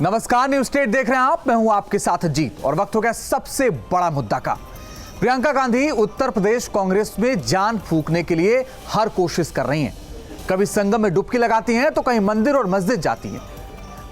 नमस्कार, news state देख रहे हैं आप। मैं हूं आपके साथ अजीत और वक्त हो गया सबसे बड़ा मुद्दा का। प्रियंका गांधी उत्तर प्रदेश कांग्रेस में जान फूंकने के लिए हर कोशिश कर रही हैं। कभी संगम में डुबकी लगाती हैं तो कहीं मंदिर और मस्जिद जाती हैं।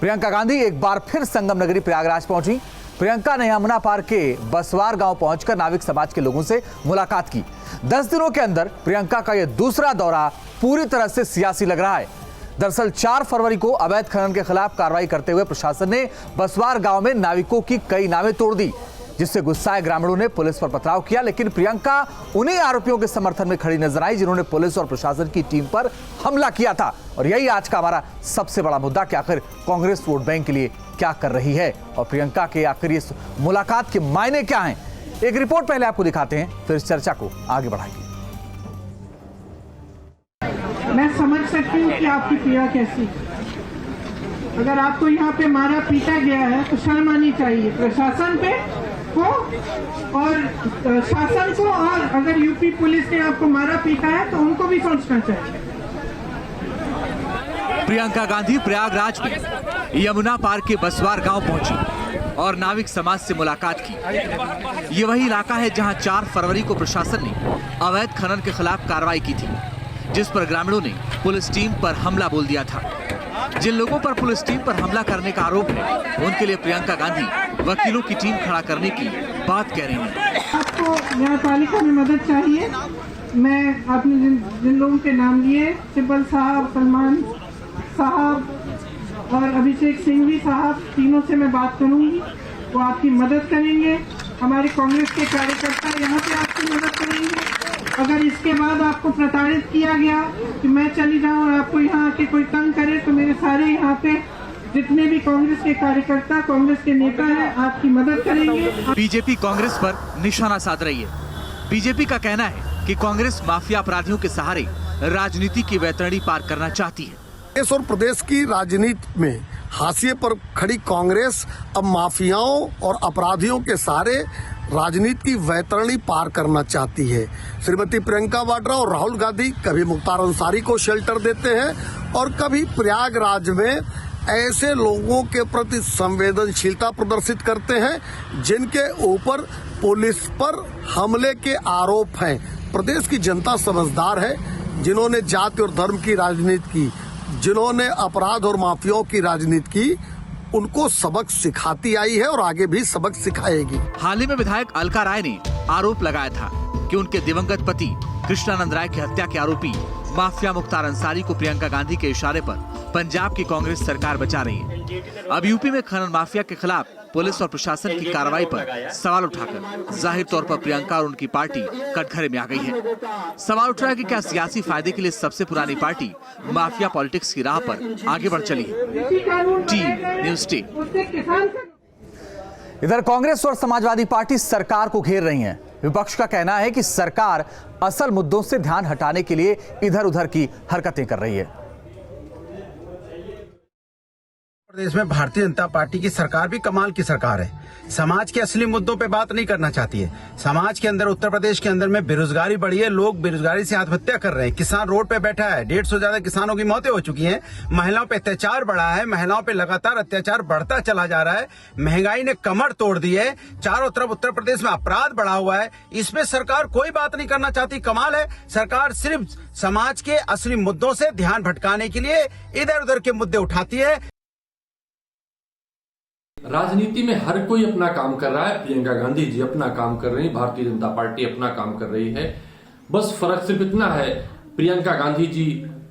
प्रियंका गांधी एक बार फिर संगम नगरी प्रयागराज पहुंची। प्रियंका ने यमुना पार के बसवार गांव पहुंचकर नाविक समाज के लोगों से मुलाकात की। 10 दिनों के अंदर प्रियंका का यह दूसरा दौरा पूरी तरह से सियासी लग रहा है। दरअसल 4 फरवरी को अवैध खनन के खिलाफ कार्रवाई करते हुए प्रशासन ने बसवार गांव में नाविकों की कई नावें तोड़ दी, जिससे गुस्साए ग्रामीणों ने पुलिस पर पथराव किया। लेकिन प्रियंका उन्हीं आरोपियों के समर्थन में खड़ी नजर आई जिन्होंने पुलिस और प्रशासन की टीम पर हमला किया था। और यही आज का हमारा सबसे बड़ा मुद्दा कि आखिर कांग्रेस वोट बैंक के लिए क्या कर रही है और प्रियंका के आखिर इस मुलाकात के मायने क्या हैं। एक रिपोर्ट पहले आपको दिखाते हैं, फिर इस चर्चा को आगे बढ़ाएंगे। मैं समझ सकती हूँ कि आपकी पीड़ा कैसी है। अगर आपको यहाँ पे मारा पीटा गया है तो शर्म आनी चाहिए प्रशासन पे को और शासन को, और अगर यूपी पुलिस ने आपको मारा पीटा है तो उनको भी सोचना चाहिए। प्रियंका गांधी प्रयागराज में यमुना पार के बसवार गांव पहुंची और नाविक समाज से मुलाकात की। ये वही इलाका है जहां 4 फरवरी को प्रशासन ने अवैध खनन के खिलाफ कार्रवाई की थी, जिस पर ग्रामीणों ने पुलिस टीम पर हमला बोल दिया था। जिन लोगों पर पुलिस टीम पर हमला करने का आरोप है, उनके लिए प्रियंका गांधी वकीलों की टीम खड़ा करने की बात कह रही हैं। आपको न्यायपालिका में मदद चाहिए। मैं आपने जिन लोगों के नाम लिए, सिब्बल साहब, सलमान साहब और अभिषेक सिंघवी साहब, तीनों से मैं बात करूंगी। वो आपकी मदद करेंगे। हमारे कांग्रेस के कार्यकर्ता यहाँ पे आपकी मदद करेंगे। अगर इसके बाद आपको प्रताड़ित किया गया कि मैं चली जाऊं और आपको यहाँ आके कोई तंग करे, तो मेरे सारे यहाँ पे जितने भी कांग्रेस के कार्यकर्ता, कांग्रेस के नेता हैं, आपकी मदद करेंगे। बीजेपी कांग्रेस पर निशाना साध रही है। बीजेपी का कहना है कि कांग्रेस माफिया अपराधियों के सहारे राजनीति की वैतरणी पार करना चाहती है। देश और प्रदेश की राजनीति में हाशिए पर खड़ी कांग्रेस अब माफियाओं और अपराधियों के सहारे राजनीति की वैतरणी पार करना चाहती है। श्रीमती प्रियंका वाड्रा और राहुल गांधी कभी मुख्तार अंसारी को शेल्टर देते हैं और कभी प्रयागराज में ऐसे लोगों के प्रति संवेदनशीलता प्रदर्शित करते हैं जिनके ऊपर पुलिस पर हमले के आरोप हैं। प्रदेश की जनता समझदार है, जिन्होंने जाति और धर्म की राजनीति की, जिन्होंने अपराध और माफियाओं की राजनीति की, उनको सबक सिखाती आई है और आगे भी सबक सिखाएगी। हाल ही में विधायक अलका राय ने आरोप लगाया था कि उनके दिवंगत पति कृष्णानंद राय की हत्या के आरोपी माफिया मुख्तार अंसारी को प्रियंका गांधी के इशारे पर पंजाब की कांग्रेस सरकार बचा रही है। अब यूपी में खनन माफिया के खिलाफ पुलिस और प्रशासन की कार्रवाई पर सवाल उठाकर जाहिर तौर पर प्रियंका और उनकी पार्टी कटघरे में आ गई है। सवाल उठ रहा है कि क्या सियासी फायदे के लिए सबसे पुरानी पार्टी माफिया पॉलिटिक्स की राह पर आगे बढ़ चली है। Team news state. इधर कांग्रेस और समाजवादी पार्टी सरकार को घेर रही है। विपक्ष का कहना है कि सरकार असल मुद्दों से ध्यान हटाने के लिए इधर उधर की हरकतें कर रही है। प्रदेश में भारतीय जनता पार्टी की सरकार भी कमाल की सरकार है। समाज के असली मुद्दों पे बात नहीं करना चाहती है। समाज के अंदर, उत्तर प्रदेश के अंदर में बेरोजगारी बढ़ी है, लोग बेरोजगारी से आत्महत्या कर रहे हैं, किसान रोड पे बैठा है, 150 से ज्यादा किसानों की मौतें हो चुकी हैं, महिलाओं पे अत्याचार बढ़ा है, महिलाओं पे लगातार अत्याचार बढ़ता चला जा रहा है, महंगाई ने कमर तोड़ दी है, चारों तरफ उत्तर प्रदेश में अपराध बढ़ा हुआ है। इसमें सरकार कोई बात नहीं करना चाहती। कमाल है, सरकार सिर्फ समाज के असली मुद्दों से ध्यान भटकाने के लिए इधर उधर के मुद्दे उठाती है। राजनीति में हर कोई अपना काम कर रहा है। प्रियंका गांधी जी अपना काम कर रही है, भारतीय जनता पार्टी अपना काम कर रही है। बस फर्क सिर्फ इतना है, प्रियंका गांधी जी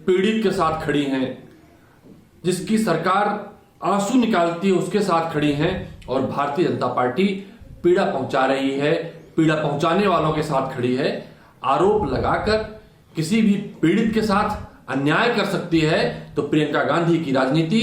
पीड़ित के साथ खड़ी हैं, जिसकी सरकार आंसू निकालती है उसके साथ खड़ी हैं, और भारतीय जनता पार्टी पीड़ा पहुंचा रही है, पीड़ा पहुंचाने वालों के साथ खड़ी है। आरोप लगाकर किसी भी पीड़ित के साथ अन्याय कर सकती है, तो प्रियंका गांधी की राजनीति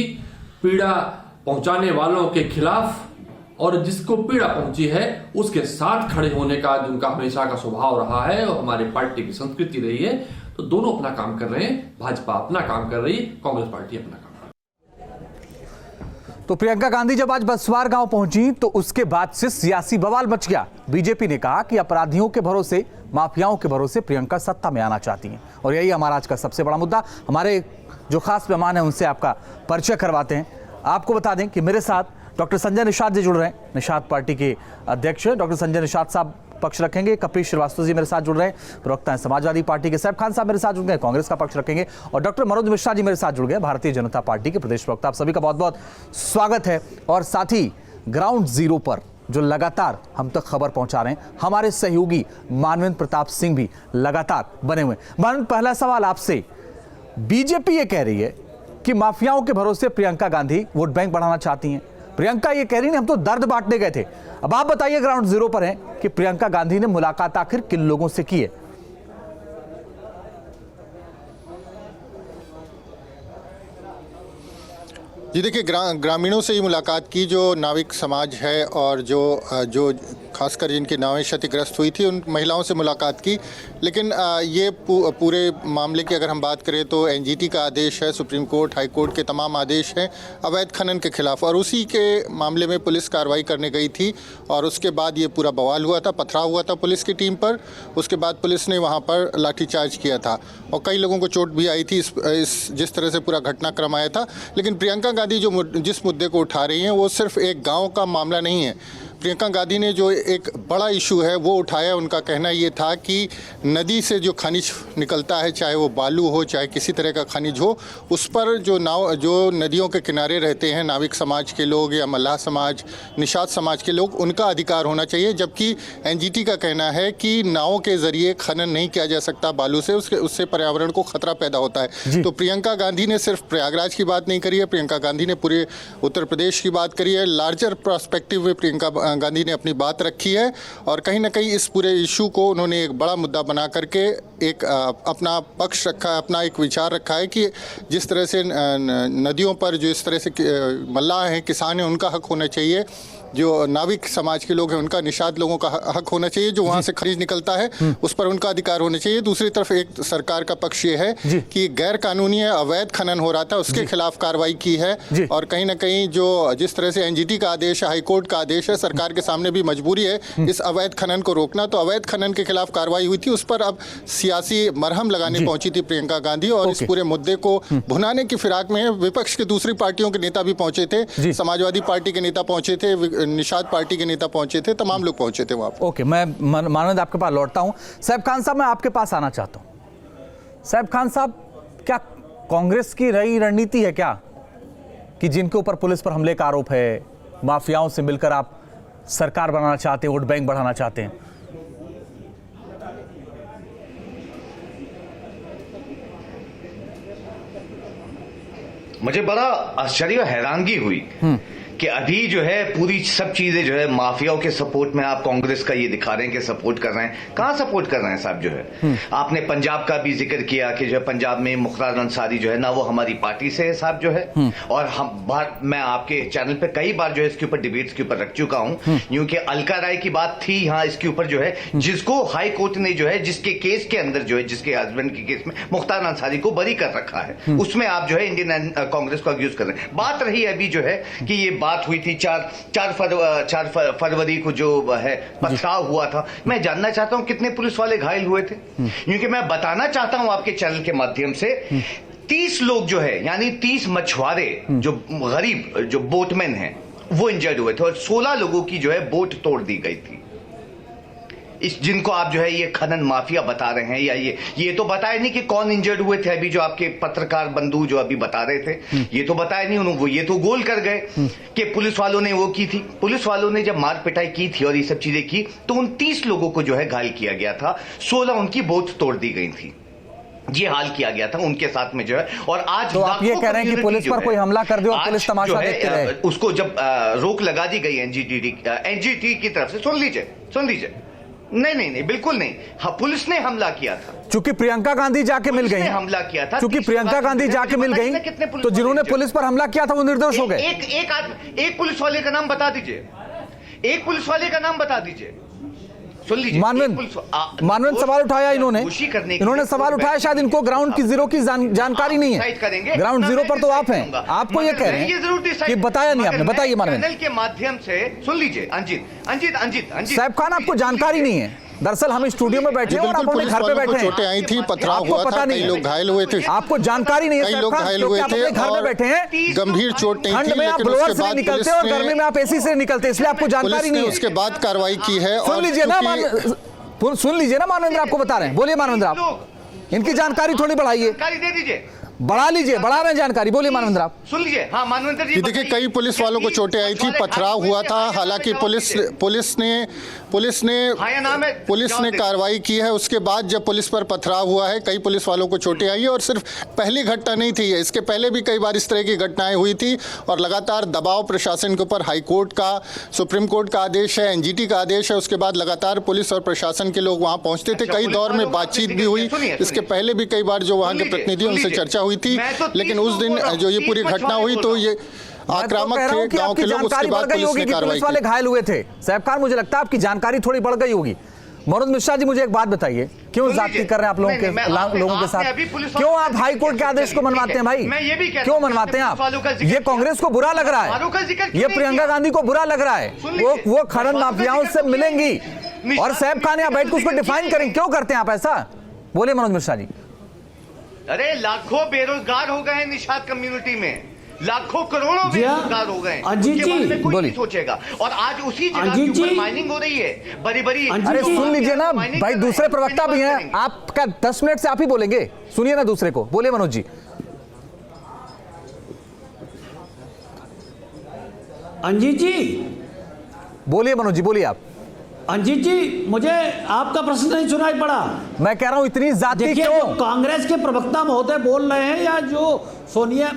पीड़ा पहुंचाने वालों के खिलाफ और जिसको पीड़ा पहुंची है उसके साथ खड़े होने का उनका हमेशा का स्वभाव रहा है और हमारी पार्टी की संस्कृति रही है। तो दोनों अपना काम कर रहे हैं, भाजपा अपना काम कर रही है, कांग्रेस पार्टी अपना काम कर रही है। तो प्रियंका गांधी जब आज बसवार गांव पहुंची तो उसके बाद से सियासी बवाल मच गया। बीजेपी ने कहा कि अपराधियों के भरोसे, माफियाओं के भरोसे प्रियंका सत्ता में आना चाहती हैं और यही हमारा आज का सबसे बड़ा मुद्दा। हमारे जो खास मेहमान है उनसे आपका परिचय करवाते हैं। आपको बता दें कि मेरे साथ डॉक्टर संजय निषाद जी जुड़ रहे हैं, निषाद पार्टी के अध्यक्ष हैं। डॉक्टर संजय निषाद साहब पक्ष रखेंगे, कपिल श्रीवास्तव जी मेरे साथ जुड़ रहे हैं, प्रवक्ता हैं समाजवादी पार्टी के, सैफ खान साहब मेरे साथ जुड़ गए, कांग्रेस का पक्ष रखेंगे, और डॉक्टर मनोज मिश्रा जी मेरे साथ जुड़ गए, भारतीय जनता पार्टी के प्रदेश प्रवक्ता। आप सभी का बहुत बहुत स्वागत है। और साथ ही ग्राउंड जीरो पर जो लगातार हम तक खबर पहुंचा रहे हैं, हमारे सहयोगी मानवेंद्र प्रताप सिंह भी लगातार बने हुए। मानवेंद्र, पहला सवाल आपसे, बीजेपी ये कह रही है कि माफियाओं के भरोसे प्रियंका गांधी वोट बैंक बढ़ाना चाहती हैं। प्रियंका ये कह रही है हम तो दर्द बांटने गए थे। अब आप बताइए, ग्राउंड जीरो पर हैं, कि प्रियंका गांधी ने मुलाकात आखिर किन लोगों से की है? जी देखिए, ग्रामीणों से ही मुलाकात की, जो नाविक समाज है और जो खासकर जिनकी नावें क्षतिग्रस्त हुई थी, उन महिलाओं से मुलाकात की। लेकिन ये पूरे मामले की अगर हम बात करें तो एनजीटी का आदेश है, सुप्रीम कोर्ट, हाई कोर्ट के तमाम आदेश हैं अवैध खनन के खिलाफ, और उसी के मामले में पुलिस कार्रवाई करने गई थी और उसके बाद ये पूरा बवाल हुआ था, पथराव हुआ था पुलिस की टीम पर। उसके बाद पुलिस ने वहाँ पर लाठीचार्ज किया था और कई लोगों को चोट भी आई थी इस जिस तरह से पूरा घटनाक्रम आया था। लेकिन प्रियंका गांधी जिस मुद्दे को उठा रही हैं वो सिर्फ एक गांव का मामला नहीं है। प्रियंका गांधी ने जो एक बड़ा इशू है वो उठाया। उनका कहना ये था कि नदी से जो खनिज निकलता है, चाहे वो बालू हो चाहे किसी तरह का खनिज हो, उस पर जो नदियों के किनारे रहते हैं नाविक समाज के लोग या मल्लाह समाज, निषाद समाज के लोग, उनका अधिकार होना चाहिए। जबकि एनजीटी का कहना है कि नावों के जरिए खनन नहीं किया जा सकता बालू से, उससे पर्यावरण को खतरा पैदा होता है। तो प्रियंका गांधी ने सिर्फ प्रयागराज की बात नहीं करी है, प्रियंका गांधी ने पूरे उत्तर प्रदेश की बात करी है। लार्जर पर्सपेक्टिव में प्रियंका गांधी ने अपनी बात रखी है और कहीं ना कहीं इस पूरे इशू को उन्होंने एक बड़ा मुद्दा बना करके एक अपना पक्ष रखा है, अपना एक विचार रखा है कि जिस तरह से नदियों पर जो इस तरह से मल्लाह हैं, किसान हैं, उनका हक होना चाहिए। जो नाविक समाज के लोग हैं उनका, निषाद लोगों का हक होना चाहिए। जो वहाँ से खनिज निकलता है उस पर उनका अधिकार होना चाहिए। दूसरी तरफ एक सरकार का पक्ष ये है कि गैर कानूनी है, अवैध खनन हो रहा था, उसके खिलाफ कार्रवाई की है। और कहीं ना कहीं जो जिस तरह से एनजीटी का आदेश है, हाईकोर्ट का आदेश है, सरकार के सामने भी मजबूरी है इस अवैध खनन को रोकना। तो अवैध खनन के खिलाफ कार्रवाई हुई थी, उस पर अब सियासी मरहम लगाने पहुंची थी प्रियंका गांधी और इस पूरे मुद्दे को भुनाने की फिराक में है। विपक्ष के दूसरी पार्टियों के नेता भी पहुंचे थे, समाजवादी पार्टी के नेता पहुंचे थे, निषाद पार्टी के नेता पहुंचे थे, तमाम लोग पहुंचे थे वहां पर। ओके, मैं मानवेंद्र आपके पास लौटता हूं। सैफ खान साहब, मैं आपके पास आना चाहता हूं। सैफ खान साहब, क्या कांग्रेस की नई रणनीति है क्या कि जिनके ऊपर पुलिस पर हमले का आरोप है, माफियाओं से मिलकर आप सरकार बनाना चाहते हैं, वोट बैंक बढ़ाना चाहते हैं? मुझे बड़ा आश्चर्य और हैरानगी हुई कि अभी जो है पूरी सब चीजें जो है माफियाओं के सपोर्ट में आप कांग्रेस का ये दिखा रहे हैं कि सपोर्ट कर रहे हैं। कहां सपोर्ट कर रहे हैं साहब? जो है आपने पंजाब का भी जिक्र किया कि जो है पंजाब में मुख्तार अंसारी जो है ना, वो हमारी पार्टी से है साहब जो है। और मैं आपके चैनल पे कई बार जो है इसके ऊपर डिबेट्स के ऊपर रख चुका हूं, यूं कि अलका राय की बात थी यहाँ इसके ऊपर जो है, जिसको हाई कोर्ट ने जो है जिसके केस के अंदर जो है, जिसके हस्बैंड के केस में मुख्तार अंसारी को बरी कर रखा है, उसमें आप जो है इंडियन कांग्रेस को अक्यूज कर रहे हैं। बात रही अभी जो है कि ये बात हुई थी 4 फरवरी को जो है पथराव हुआ था। मैं जानना चाहता हूं कितने पुलिस वाले घायल हुए थे, क्योंकि मैं बताना चाहता हूं आपके चैनल के माध्यम से 30 लोग जो है, यानी 30 मछुआरे जो गरीब जो बोटमैन हैं वो इंजर्ड हुए थे और 16 लोगों की जो है बोट तोड़ दी गई थी। इस जिनको आप जो है ये खनन माफिया बता रहे हैं, या ये तो बताया नहीं कि कौन इंजर्ड हुए थे। अभी जो आपके पत्रकार बंधु जो अभी बता रहे थे, ये तो बताया नहीं उन्होंने, वो ये तो गोल कर गए कि पुलिस वालों ने वो की थी। पुलिस वालों ने जब मार पिटाई की थी और ये सब चीजें की तो उन 30 लोगों को जो है घायल किया गया था, 16 उनकी बोट तोड़ दी गई थी। ये हाल किया गया था उनके साथ में जो है। और आज तो आप ये कह रहे हैं कि पुलिस पर कोई हमला कर दिया और पुलिस तमाशा देखते रहे? उसको जब रोक लगा दी गई एनजीटी की तरफ से, सुन लीजिए, नहीं, बिल्कुल नहीं। हाँ, पुलिस ने हमला किया था। चूंकि प्रियंका गांधी जाके मिल गई, हमला किया था। चूंकि प्रियंका गांधी जाके मिल गई, तो जिन्होंने पुलिस पर हमला किया था वो निर्दोष हो गए। एक पुलिस वाले का नाम बता दीजिए, एक पुलिस वाले का नाम बता दीजिए। सुन लीजिए, मानवेंद्र सवाल उठाया इन्होंने सवाल उठाया, शायद इनको ग्राउंड की जीरो की जानकारी नहीं है। ग्राउंड जीरो पर तो आप हैं, आपको ये कह रहे हैं कि बताया नहीं आपने। बताइए मानवेंद्र के माध्यम से। सुन लीजिए, अंजित सैफ खान, आपको जानकारी नहीं है, दरअसल हम स्टूडियो में बैठे हैं और आप अपने घर पे बैठे हैं। चोटें आई थी, पथराव आपको हुआ पता था, नहीं कई है। लोग घायल हुए थे। आपको जानकारी नहीं है, कई लोग घायल हुए थे घर में और बैठे हैं, गंभीर चोट नहीं थी, ठंड में आप लेकिन ब्लोअर उसके से बाद निकलते पुलिस और ने गर्मी में आप एसी से निकलते, इसलिए आपको जानकारी नहीं है। उसके बाद कार्रवाई की है। सुन और लीजिए ना चूंकि सुन लीजिए ना मानवेंद्र, आपको बता रहे हैं। बोलिए मानवेंद्र, आप इनकी जानकारी थोड़ी बढ़ाइए, जानकारी दे दीजिए, बढ़ा लीजिए, बढ़ा रहे हैं जानकारी। बोलिए मानवेंद्र, आप सुन लीजिए। हाँ मानवेंद्र जी, देखिए कई पुलिस वालों को चोटें आई थी, पथराव हुआ था। हालांकि पुलिस ने कार्रवाई की है। उसके बाद जब पुलिस पर पथराव हुआ है, कई पुलिस वालों को चोटें आई है। और सिर्फ पहली घटना नहीं थी, इसके पहले भी कई बार इस तरह की घटनाएं हुई थी। और लगातार दबाव प्रशासन के ऊपर, हाई कोर्ट का, सुप्रीम कोर्ट का आदेश है, एनजीटी का आदेश है, उसके बाद लगातार पुलिस और प्रशासन के लोग वहां पहुंचते थे। कई दौर में बातचीत भी हुई। इसके पहले भी कई बार जो वहां के प्रतिनिधियों उनसे चर्चा हुई थी। लेकिन उस दिन जो ये पूरी घटना हुई तो ये आक्रामक थे गांव के लोग। उसके बाद पुलिस ने कार्रवाई की। वाले घायल हुए थे। साहब खान, मुझे लगता है आपकी जानकारी थोड़ी बढ़ गई होगी। मनोज मिश्रा जी, मुझे एक बात बताइए, क्यों जाति कर रहे हैं आप लोगों के साथ? क्यों आप हाई कोर्ट के आदेश को मनवाते हैं भाई? क्यों मनवाते हैं आप? ये कांग्रेस को बुरा लग रहा है, ये प्रियंका गांधी को बुरा लग रहा है। वो खनन माफियाओं से मिलेंगी और साहब खान यहाँ बैठ के उसको डिफाइन करेंगे। क्यों करते हैं आप ऐसा? बोलिए मनोज मिश्रा जी। अरे लाखों बेरोजगार हो गए हैं निषाद कम्युनिटी में, लाखों करोड़ों बेरोजगार हो गए। अजीत जी कोई नहीं सोचेगा। और आज उसी जगह के ऊपर माइनिंग हो रही है, बड़ी बड़ी। अरे सुन लीजिए ना भाई, दूसरे प्रवक्ता भी हैं। आपका 10 मिनट से आप ही बोलेंगे, सुनिए ना दूसरे को। बोलिए मनोज जी। अंजीत जी, बोलिए मनोज जी, बोलिए आप। अंजीत जी, मुझे आपका प्रश्न नहीं सुनाई पड़ा। मैं कह रहा हूं इतनी जाति देखिए, क्यों? जो कांग्रेस के प्रवक्ता महोदय बोल रहे हैं या जो सोनिया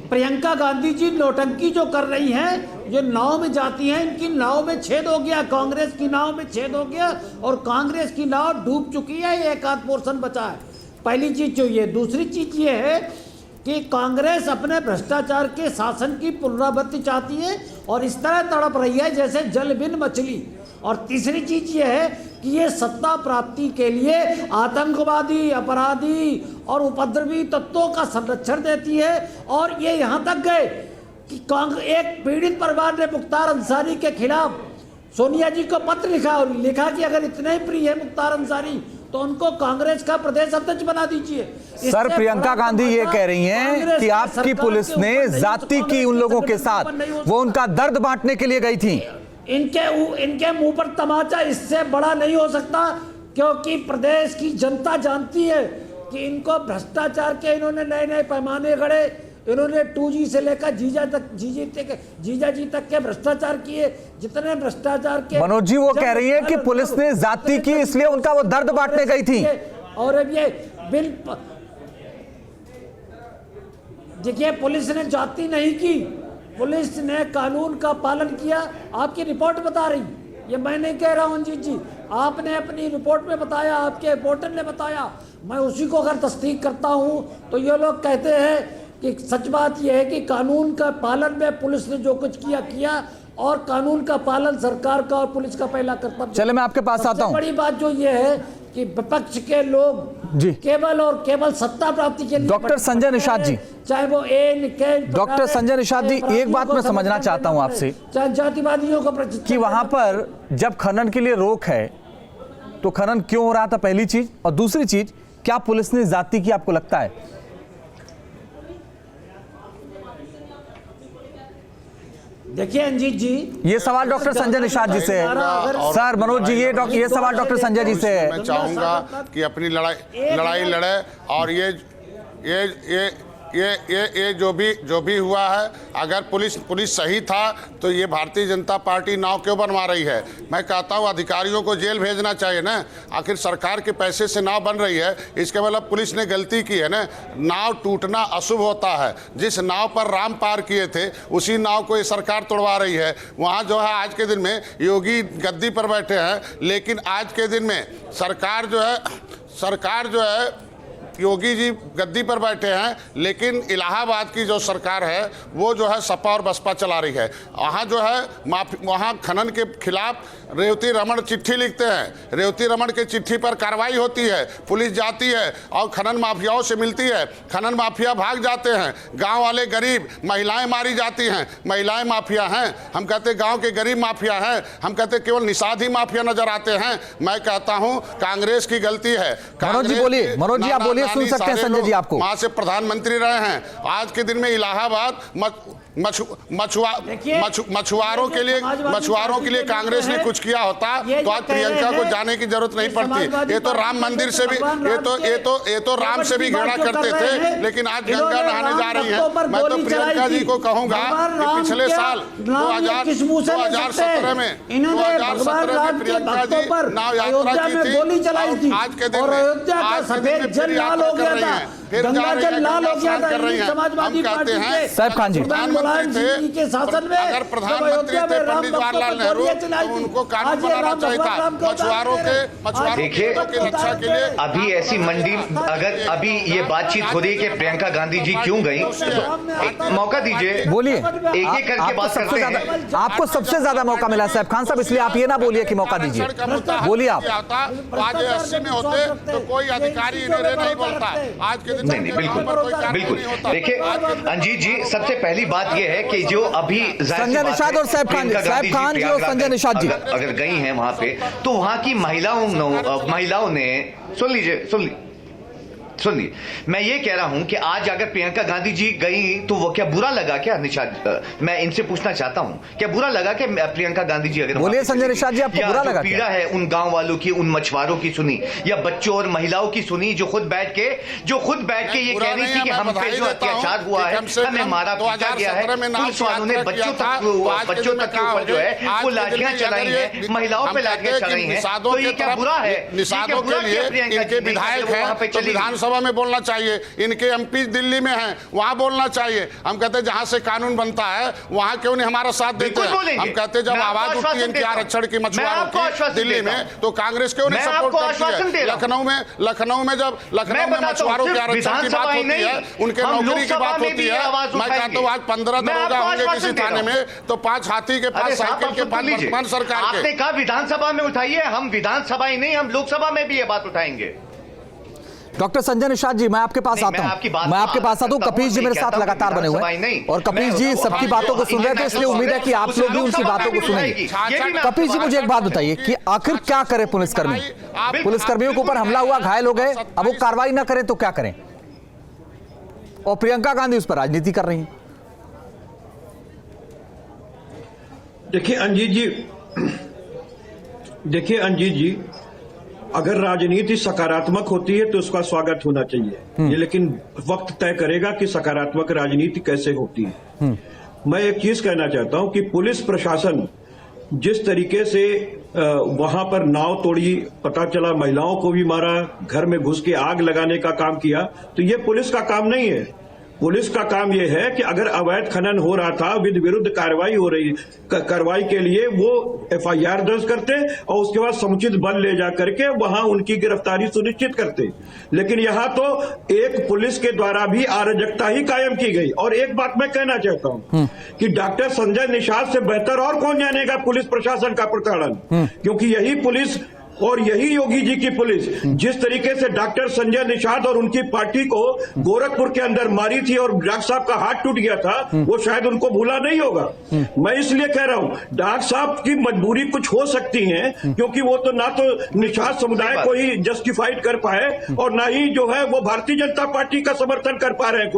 प्रियंका गांधी जी नौटंकी जो कर रही हैं, जो नाव में जाती हैं, इनकी नाव में छेद हो गया, कांग्रेस की नाव में छेद हो गया और कांग्रेस की नाव डूब चुकी है। एक आध पोर्शन बचा है। पहली चीज जो ये, दूसरी चीज ये है कि कांग्रेस अपने भ्रष्टाचार के शासन की पुनरावृत्ति चाहती है और इस तरह तड़प रही है जैसे जल बिन मछली। और तीसरी चीज ये है कि ये सत्ता प्राप्ति के लिए आतंकवादी, अपराधी और उपद्रवी तत्वों का संरक्षण देती है। और ये यहाँ तक गए कि एक पीड़ित परिवार ने मुख्तार अंसारी के खिलाफ सोनिया जी को पत्र लिखा और लिखा कि अगर इतने ही प्रिय है मुख्तार अंसारी तो उनको कांग्रेस का प्रदेश अध्यक्ष बना दीजिए। सर, प्रियंका गांधी ये कह रही हैं कि आपकी पुलिस ने जाति की उन लोगों के साथ, वो उनका दर्द बांटने के लिए गई थी। इनके मुंह पर तमाचा इससे बड़ा नहीं हो सकता, क्योंकि प्रदेश की जनता जानती है कि इनको भ्रष्टाचार के इन्होंने नए नए पैमाने गढ़े। इन्होंने 2G से लेकर जीजा जी तक के भ्रष्टाचार किए। जितने भ्रष्टाचार के, मनोज जी वो कह रही है कि पुलिस ने जाति की, इसलिए उनका वो दर्द बांटने गई थी। और अब ये बिल, देखिए, पुलिस ने जाति नहीं की, पुलिस ने कानून का पालन किया। आपकी रिपोर्ट बता रही, ये मैं नहीं कह रहा हूं अंजीत जी, आपने अपनी रिपोर्ट में बताया, आपके रिपोर्टर ने बताया। मैं उसी को अगर तस्दीक करता हूं तो ये लोग कहते हैं कि सच बात यह है कि कानून का पालन में पुलिस ने जो कुछ किया और कानून का पालन सरकार का और पुलिस का पहला कर्तव्य। चले मैं आपके पास आता हूं। बड़ी बात जो ये है कि विपक्ष के लोग जी केवल और केवल सत्ता प्राप्ति के लिए, डॉक्टर संजय निषाद जी, चाहे वो डॉक्टर संजय निषाद जी, एक बात मैं समझना चाहता हूं आपसे, चाहे जातिवादियों को कि वहां पर जब खनन के लिए रोक है तो खनन क्यों हो रहा था, पहली चीज। और दूसरी चीज, क्या पुलिस ने जाति की, आपको लगता है? देखिए अंजीत जी, ये सवाल डॉक्टर संजय निषाद जी से है। सर मनोज जी, ये सवाल डॉक्टर संजय जी से है। मैं चाहूंगा कि अपनी लड़ाई लड़े और ये जो भी हुआ है, अगर पुलिस सही था तो ये भारतीय जनता पार्टी नाव क्यों बनवा रही है? मैं कहता हूँ अधिकारियों को जेल भेजना चाहिए ना। आखिर सरकार के पैसे से नाव बन रही है, इसके मतलब पुलिस ने गलती की है ना। नाव टूटना अशुभ होता है। जिस नाव पर राम पार किए थे उसी नाव को ये सरकार तोड़वा रही है। वहाँ जो है आज के दिन में योगी गद्दी पर बैठे हैं, लेकिन आज के दिन में सरकार जो है योगी जी गद्दी पर बैठे हैं, लेकिन इलाहाबाद की जो सरकार है वो जो है सपा और बसपा चला रही है। वहाँ जो है वहाँ खनन के खिलाफ रेवती रमन चिट्ठी लिखते हैं, रेवती रमन के चिट्ठी पर कार्रवाई होती है, पुलिस जाती है और खनन माफियाओं से मिलती है, खनन माफिया भाग जाते हैं, गांव वाले गरीब, महिलाएं मारी जाती हैं, महिलाएं माफिया हैं। हम कहते गांव के गरीब माफिया हैं, हम कहते केवल निषाद ही माफिया नजर आते हैं। मैं कहता हूं कांग्रेस की गलती है। मनोज जी बोलिए, मनोज जी आप बोलिए, सुन सकते हैं संजय जी आपको। वहां से प्रधानमंत्री रहे हैं, आज के दिन में इलाहाबाद मछुआरों के लिए कांग्रेस ने कुछ किया होता तो आज प्रियंका को जाने की जरूरत नहीं पड़ती। ये तो राम मंदिर से भी ये तो राम से भी घृणा करते थे, लेकिन आज गंगा नहाने जा रही है। मैं तो प्रियंका जी को कहूंगा कि पिछले साल 2017 में प्रियंका जी नाव यात्रा की थी, आज के दिन में फिर यात्रा कर रही है, फिर जा रही है, कर रही है। हम कहते हैं साहब खान जी, के शासन में अगर प्रधानमंत्री थे पंडित जवाहरलाल नेहरू तो उनको कानून बनाना चाहिए था मछुआरों की रक्षा के लिए। अभी ऐसी मंडी, अगर अभी ये बातचीत हो रही है कि प्रियंका गांधी जी क्यों गई, मौका दीजिए, बोलिए। एक एक करके बात करते हैं। आपको सबसे ज्यादा मौका मिला साहब खान साहब, इसलिए आप ये ना बोलिए कि मौका दीजिए, बोलिए आप। आज 80 में होते तो कोई अधिकारी नहीं बोलता, आज के दिन नहीं, बिल्कुल। देखिए अंजीत जी, सबसे पहली बात यह है कि जो अभी संजय निषाद और साहब खान जी और संजय निषाद जी अगर गई हैं वहां पे, तो वहां की महिलाओं ने सुन लीजिए, मैं ये कह रहा हूं कि आज अगर प्रियंका गांधी जी गई तो वो क्या बुरा लगा क्या निषाद? मैं इनसे पूछना चाहता हूं, क्या बुरा लगा कि प्रियंका गांधी जी अगर बोलिए संजय निषाद जी, आपको बुरा लगा? पीड़ा है उन गांव वालों की, उन मछुआरों की सुनी, या बच्चों और महिलाओं की सुनी जो खुद बैठ के ये कह रही थी कि हम पे जो अत्याचार हुआ है, हमें मारा पीटा गया है, पुलिस वालों ने बच्चों तक के ऊपर जो है वो लाठियां चलाई है, महिलाओं पे लाठियां चलाई है, तो ये क्या बुरा है? निषादों के लिए इनके विधायक हैं, विधानसभा में बोलना चाहिए, इनके एमपी दिल्ली में हैं, वहां बोलना चाहिए। हम कहते हैं जहां से कानून बनता है वहां क्यों नहीं हमारा साथ देते हैं? हम कहते हैं जब आवाज उठती है इनके आरक्षण की मछुआरों की दिल्ली में, तो कांग्रेस क्यों नहीं सपोर्ट करती है? लखनऊ में जब मछुआरों के आरक्षण की बात होती है, उनके नौकरी की बात होती है, मैं कहता हूँ आज 15 दरोगा होंगे किसी थाने में तो 5 हाथी के पास, साइकिल के पास वर्तमान सरकार के। आपने कहा विधानसभा में उठाइए, हम विधानसभा ही नहीं, हम लोकसभा में भी ये बात उठाएंगे। डॉक्टर संजय निषाद जी, मैं आपके पास आता हूं। कपीश जी मेरे साथ लगातार बने हुए हैं और कपीश जी सबकी बातों को सुन रहे थे, इसलिए उम्मीद है कि आप लोग भी उनकी बातों को सुनेंगे। कपीश जी, मुझे एक बात बताइए कि आखिर क्या करे पुलिसकर्मियों के ऊपर हमला हुआ, घायल हो गए, अब वो कार्रवाई ना करें तो क्या करें? और प्रियंका गांधी उस पर राजनीति कर रही हैं। देखिए अंजीत जी, अगर राजनीति सकारात्मक होती है तो उसका स्वागत होना चाहिए, ये लेकिन वक्त तय करेगा कि सकारात्मक राजनीति कैसे होती है। मैं एक चीज कहना चाहता हूं कि पुलिस प्रशासन जिस तरीके से वहां पर नाव तोड़ी, पता चला महिलाओं को भी मारा, घर में घुस के आग लगाने का काम किया, तो ये पुलिस का काम नहीं है। पुलिस का काम यह है कि अगर अवैध खनन हो रहा था, विरुद्ध कार्रवाई हो रही, कार्रवाई के लिए वो एफआईआर दर्ज करते और उसके बाद समुचित बल ले जा करके वहां उनकी गिरफ्तारी सुनिश्चित करते। लेकिन यहां तो एक पुलिस के द्वारा भी अराजकता ही कायम की गई। और एक बात मैं कहना चाहता हूं कि डॉक्टर संजय निषाद से बेहतर और कौन जानेगा पुलिस प्रशासन का प्रताड़न, क्योंकि यही पुलिस और यही योगी जी की पुलिस जिस तरीके से डॉक्टर संजय निषाद और उनकी पार्टी को गोरखपुर के अंदर मारी थी और डॉक्टर साहब का हाथ टूट गया था, वो शायद उनको भूला नहीं होगा। मैं इसलिए कह रहा हूं डॉक्टर साहब की मजबूरी कुछ हो सकती है, क्योंकि वो तो ना तो निषाद समुदाय को ही जस्टिफाइड कर पाए और ना ही जो है वो भारतीय जनता पार्टी का समर्थन कर पा रहे हैं।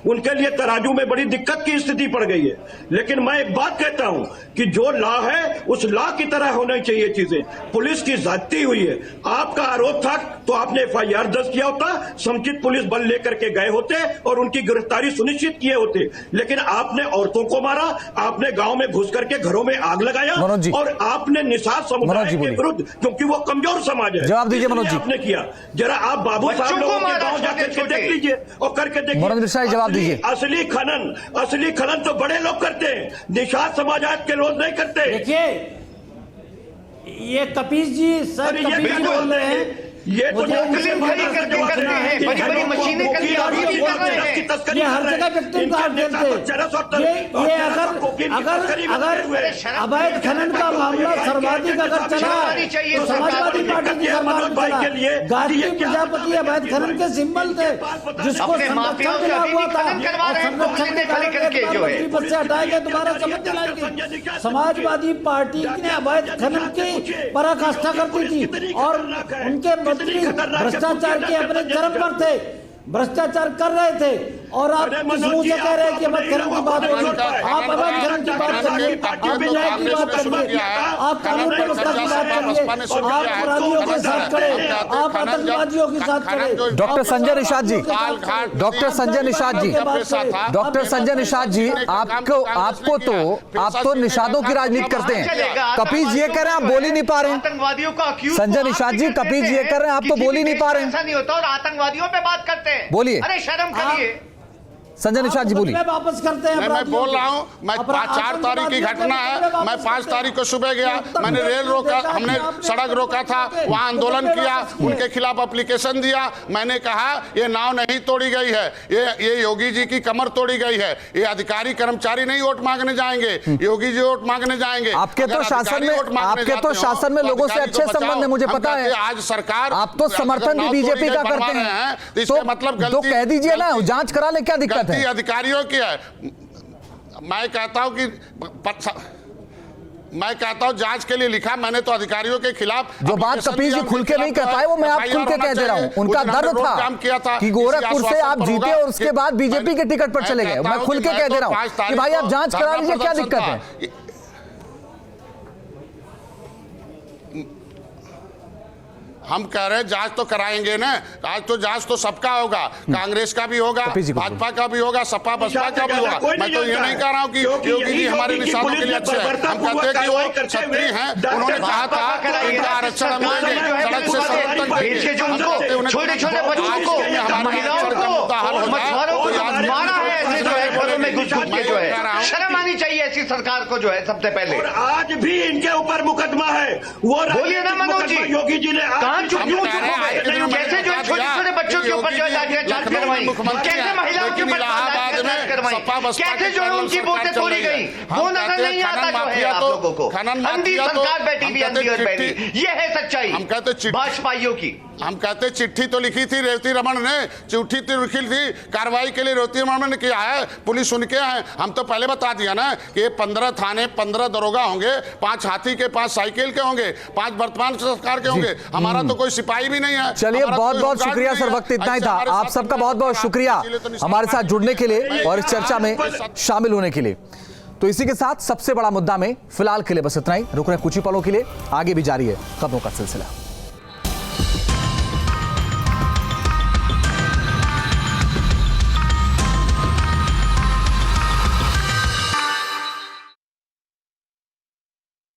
उनके लिए तराजू में बड़ी दिक्कत की स्थिति पड़ गई है। लेकिन मैं एक बात कहता हूं कि जो लॉ है उस लॉ की तरह होनी चाहिए चीजें। पुलिस की हुई है, आपका आरोप था तो आपने एफआईआर दर्ज किया होता, समुचित पुलिस बल लेकर के गए होते और उनकी गिरफ्तारी सुनिश्चित किए होते। लेकिन आपने औरतों को मारा, आपने गांव में घुस करके घरों में आग लगाया और आपने निषाद समुदाय के विरुद्ध, क्योंकि वो कमजोर समाज है, जवाब दीजिए मनोज जी। आपने किया, जरा आप बाबू साहब लोगों के गांव जाकर देख लीजिए और करके देखिए। जवाब दीजिए। असली खनन तो बड़े लोग करते हैं, निषाद समाज के लोग नहीं करते। देखिए ये कपीश जी बोल रहे हैं ये तो मुस्लिम खड़ी करके करते हैं, बड़ी बड़ी मशीनें करके अभी भी कर रहे हैं। ये हर जगह विक्टिम कार्ड देते। ये अगर अवैध खनन का मामला सर्वाधिक अगर चला तो समाजवादी पार्टी की सरकार में चला। गांधी प्रजापति अवैध खनन के सिंबल थे, जिसको संरक्षण मिला हुआ था और संरक्षण के कारण पद से हटाएंगे, दोबारा शपथ दिलाएंगे। समाजवादी पार्टी ने अवैध खनन की पराकाष्ठा करती थी और उनके मंत्री भ्रष्टाचार के अपने चरम पर थे, भ्रष्टाचार कर रहे थे। और आप किस मुंह से कह रहे हैं कि अवैध खनन की बात होगी? आप अवैध खनन की बात करिए, आप न्याय की बात करिए, आप कानून व्यवस्था की बात करिए, आप अपराधियों के साथ खड़े, आप आतंकवादियों के साथ खड़े। Doctor Sanjay Nishad ji, doctor Sanjay Nishad ji, doctor Sanjay Nishad ji, आप तो निषादों की राजनीति करते हैं। कपीस ये कह रहे हैं आप बोल ही नहीं पा रहे हैं। आतंकवादियों का संजय निषाद जी, कपीस ये कर रहे हैं आप तो बोल ही नहीं पा रहे हैं। ऐसा नहीं होता और आतंकवादियों पे बात करते हैं। बोलिए। अरे शर्म करिए। संजय निषाद जी बोलिए। वापस करते हैं। मैं बोल रहा हूँ, मैं 4 तारीख की घटना है। मैं 5 तारीख को सुबह गया, मैंने रेल रोका, हमने सड़क रोका था, वहाँ आंदोलन किया, उनके खिलाफ एप्लीकेशन दिया। मैंने कहा ये नाव नहीं तोड़ी गई है, ये योगी जी की कमर तोड़ी गई है। ये अधिकारी कर्मचारी नहीं वोट मांगने जाएंगे, योगी जी वोट मांगने जाएंगे। आपके तो शासन में लोगों से अच्छे संबंध है, मुझे पता है। आज सरकार आप तो समर्थन भी बीजेपी का करते हैं, तो इसका मतलब तो कह दीजिए ना, जांच करा ले, क्या दिक्कत है? अधिकारियों की है। मैं कहता हूं जांच के लिए लिखा मैंने, तो अधिकारियों के खिलाफ जो बात कपीस जी खुल के नहीं कह पाए वो मैं आप खुल के कह दे रहा हूं। उनका दर्द था कि गोरखपुर से आप जीते और उसके बाद बीजेपी के टिकट पर चले गए। मैं खुल के कह दे रहा हूं कि भाई आप जांच करा लीजिए, क्या दिक्कत है? हम कह रहे हैं जांच तो कराएंगे ना, आज तो जांच तो सबका होगा, कांग्रेस का भी होगा, भाजपा का भी होगा, सपा बसपा का भी होगा। मैं तो ये नहीं कह रहा हूँ कि योगी जी हमारे निशानों के लिए अच्छे हैं। हम कहते हैं कि वो छत्री हैं, उन्होंने कहा था उनका आरक्षण हम देंगे, सड़क से सड़क तक देंगे। छोटे-छोटे बच्चों को, महिलाओं को, मछुआरों को मारा है ऐसे जो है घरों में घुस के जो है। शर्म आनी चाहिए ऐसी सरकार को जो है सबसे पहले। आज भी इनके ऊपर मुकदमा है। वो बोलिए ना मनोज जी, योगी जी ने कैसे जो छोटे-छोटे बच्चों के ऊपर जो है अत्याचार करवाई, कैसे महिलाओं के ऊपर अत्याचार करवाई, कैसे जो है उनकी वोटें तोड़ी गई, वो नजर नहीं आता जो है आप लोगों को। अंधी सरकार बैठी हुई, अंधी और बैठी, ये है सच्चाई भाजपाइयों की। हम कहते चिट्ठी तो लिखी थी रेवती रमन ने, चिट्ठी तो लिखी थी कार्रवाई के लिए रेवती रमन ने किया है, पुलिस उनके हैं। हम तो पहले बता दिया ना कि 15 थाने, 15 दरोगा होंगे, 5 हाथी के, 5 साइकिल के होंगे, 5 वर्तमान सरकार के होंगे। हमारा तो कोई सिपाही भी नहीं है। चलिए, बहुत बहुत शुक्रिया सर, वक्त इतना ही था। आप सबका बहुत बहुत शुक्रिया हमारे साथ जुड़ने के लिए और इस चर्चा में शामिल होने के लिए। तो इसी के साथ सबसे बड़ा मुद्दा में फिलहाल के लिए बस इतना ही। रुक रहे कुछ ही पलों के लिए, आगे भी जारी है खबरों का सिलसिला।